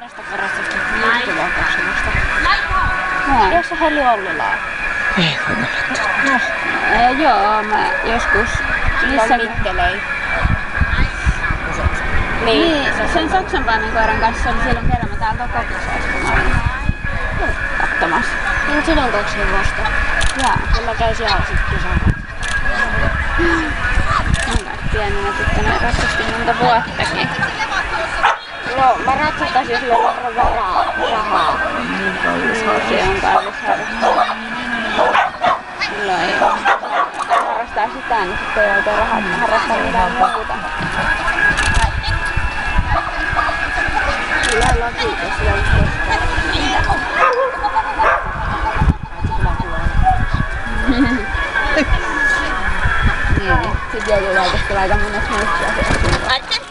monesta kerrasta liittyväkoksemusta. Jossa Heli Ollilaa? Ei voi mälettä. No. Joo, mä joskus... Missä mittelei? Niin, sen saksanpaimen koiran kanssa oli silloin kerran, mä täältä Kokosesta, kun mä olin katsomassa. Niin silloin 2 hevosta. Jaa. Ja mä käyn siellä sit kesällä. Mä kai pienenä tyttönä ratsastin monta vuottakin. No, mä ratsastasin, jos meillä on rahaa. Niin se on kallis harrastaa. Silloin ei harrastaa sitä, niin sitten joutuu harrastaa mitään muuta. Kyllä laki, jos joustaa. Niin, sit joutuu laittaa aika monet muut asiat.